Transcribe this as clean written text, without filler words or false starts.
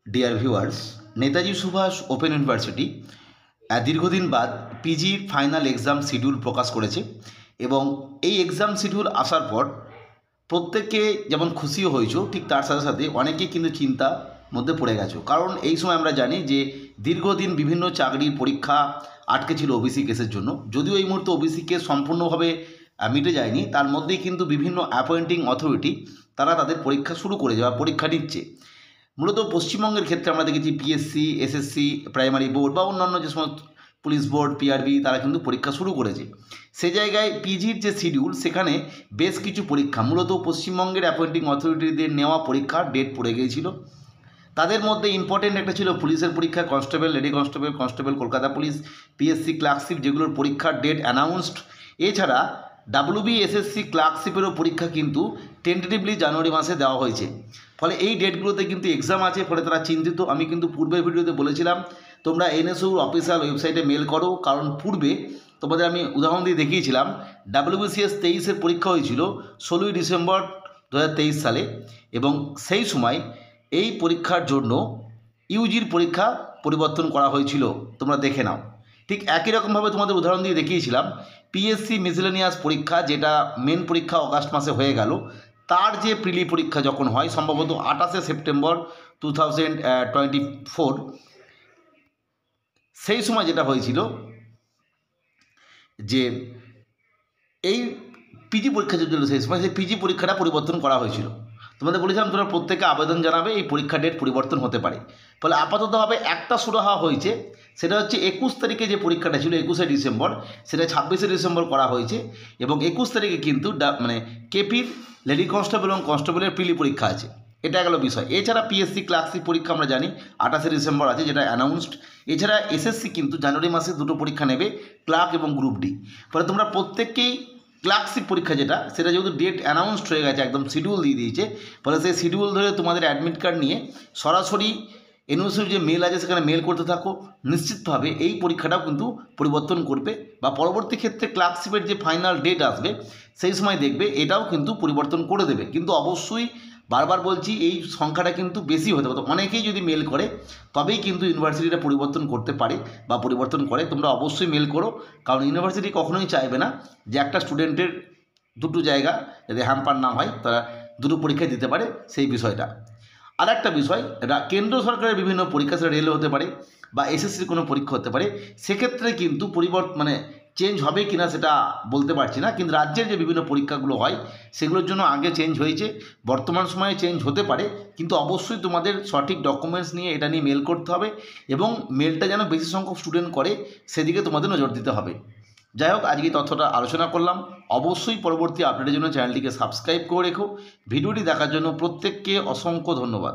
Deer viewers, Netaji Subhash open university দীর্ঘদিন বাদ পিজির ফাইনাল এক্সাম শিডিউল প্রকাশ করেছে এবং এই এক্সাম শিডিউল আসার পর প্রত্যেকে যেমন খুশিও হয়েছো, ঠিক তার সাথে সাথে অনেকেই কিন্তু চিন্তা মধ্যে পড়ে গেছো। কারণ এই সময় আমরা জানি যে দীর্ঘদিন বিভিন্ন চাকরির পরীক্ষা আটকে ছিল ওবিসি কেসের জন্য। যদিও এই মুহূর্তে ওবিসি কেস সম্পূর্ণভাবে মিটে যায়নি, তার মধ্যেই কিন্তু বিভিন্ন অ্যাপয়েন্টিং অথরিটি তারা তাদের পরীক্ষা শুরু করেছে বা পরীক্ষা নিচ্ছে। মূলত পশ্চিমবঙ্গের ক্ষেত্রে আমরা দেখেছি পিএসসি, এসএসসি, প্রাইমারি বোর্ড বা অন্যান্য যে সমস্ত পুলিশ বোর্ড, পিআরবি, তারা কিন্তু পরীক্ষা শুরু করেছে। সে জায়গায় পিজির যে শিডিউল, সেখানে বেশ কিছু পরীক্ষা মূলত পশ্চিমবঙ্গের অ্যাপয়েন্টিং অথরিটিদের নেওয়া পরীক্ষার ডেট পড়ে গিয়েছিল। তাদের মধ্যে ইম্পর্টেন্ট একটা ছিল পুলিশের পরীক্ষা, constable, lady constable, constable Kolkata police, PSC clerkship, যেগুলোর পরীক্ষার ডেট অ্যানাউন্সড। এছাড়া ডাব্লিউবিএসএসসি ক্লার্কশিপেরও পরীক্ষা কিন্তু টেন্টেটিভলি জানুয়ারি মাসে দেওয়া হয়েছে। ফলে এই ডেটগুলোতে কিন্তু এক্সাম আছে, ফলে তারা চিন্তিত। আমি কিন্তু পূর্বের ভিডিওতে বলেছিলাম তোমরা এনএসইউর অফিসিয়াল ওয়েবসাইটে মেল করো, কারণ পূর্বে তোমাদের আমি উদাহরণ দিয়ে দেখিয়েছিলাম ডাব্লিউবিসিএস 23-এর পরীক্ষা হয়েছিল 16ই ডিসেম্বর 2023 সালে, এবং সেই সময় এই পরীক্ষার জন্য ইউজির পরীক্ষা পরিবর্তন করা হয়েছিল, তোমরা দেখে নাও। ঠিক একই রকমভাবে তোমাদের উদাহরণ দিয়ে দেখিয়েছিলাম পিএসসি মিসেলেনিয়াস পরীক্ষা, যেটা মেন পরীক্ষা অগাস্ট মাসে হয়ে গেল, তার যে প্রিলি পরীক্ষা যখন হয় সম্ভবত 28শে সেপ্টেম্বর 2024, সেই সময় যেটা হয়েছিল যে এই পিজি পরীক্ষা যে জন্য সেই সময় সেই পিজি পরীক্ষাটা পরিবর্তন করা হয়েছিল। তোমাদের বলেছিলাম তোমরা প্রত্যেকে আবেদন জানাবে, এই পরীক্ষা ডেট পরিবর্তন হতে পারে। ফলে আপাততভাবে একটা সুরাহা হয়েছে, সেটা হচ্ছে 21 তারিখে যে পরীক্ষাটা ছিল 21শে ডিসেম্বর, সেটা 26শে ডিসেম্বর করা হয়েছে। এবং 21 তারিখে কিন্তু কেপির লেডি কনস্টেবল এবং কনস্টেবলের প্রিলি পরীক্ষা আছে। এটা গেল বিষয়। এছাড়া পিএসসি ক্লার্কশিপ পরীক্ষা আমরা জানি 28শে ডিসেম্বর আছে, যেটা অ্যানাউন্সড। এছাড়া এসএসসি কিন্তু জানুয়ারি মাসে দুটো পরীক্ষা নেবে, ক্লার্ক এবং গ্রুপ ডি। ফলে তোমরা প্রত্যেককেই ক্লার্কশিপ পরীক্ষা সেটা যেহেতু ডেট অ্যানাউন্সড হয়ে গেছে, একদম শিডিউল দিয়ে দিয়েছে, ফলে সেই শিডিউল ধরে তোমাদের অ্যাডমিট কার্ড নিয়ে সরাসরি ইউনিভার্সিটির যে মেল আছে সেখানে মেল করতে থাকো। নিশ্চিতভাবে এই পরীক্ষাটাও কিন্তু পরিবর্তন করবে, বা পরবর্তী ক্ষেত্রে ক্লার্কশিপের যে ফাইনাল ডেট আসবে সেই সময় দেখবে এটাও কিন্তু পরিবর্তন করে দেবে। কিন্তু অবশ্যই বারবার বলছি, এই সংখ্যাটা কিন্তু বেশি হতে পারে। অনেকেই যদি মেল করে তবেই কিন্তু ইউনিভার্সিটিটা পরিবর্তন করতে পারে বা পরিবর্তন করে। তোমরা অবশ্যই মেল করো, কারণ ইউনিভার্সিটি কখনোই চাইবে না যে একটা স্টুডেন্টের দুটো জায়গা যাতে হ্যাম্পার না হয়, তারা দুটো পরীক্ষা দিতে পারে, সেই বিষয়টা। আর একটা বিষয়, কেন্দ্র সরকারের বিভিন্ন পরীক্ষা, সেটা রেল হতে পারে বা এসএসসির কোনো পরীক্ষা হতে পারে, সেক্ষেত্রে কিন্তু চেঞ্জ হবে কিনা সেটা বলতে পারছি না। কিন্তু রাজ্যের যে বিভিন্ন পরীক্ষাগুলো হয় সেগুলোর জন্য আগে চেঞ্জ হয়েছে, বর্তমান সময়ে চেঞ্জ হতে পারে। কিন্তু অবশ্যই তোমাদের সঠিক ডকুমেন্টস নিয়ে এটা নিয়ে মেল করতে হবে, এবং মেলটা যেন বেশি সংখ্যক স্টুডেন্ট করে সেদিকে তোমাদের নজর দিতে হবে। যাই হোক, আজকে এই তথ্যটা আলোচনা করলাম। অবশ্যই পরবর্তী আপডেটের জন্য চ্যানেলটিকে সাবস্ক্রাইব করে রেখো। ভিডিওটি দেখার জন্য প্রত্যেককে অসংখ্য ধন্যবাদ।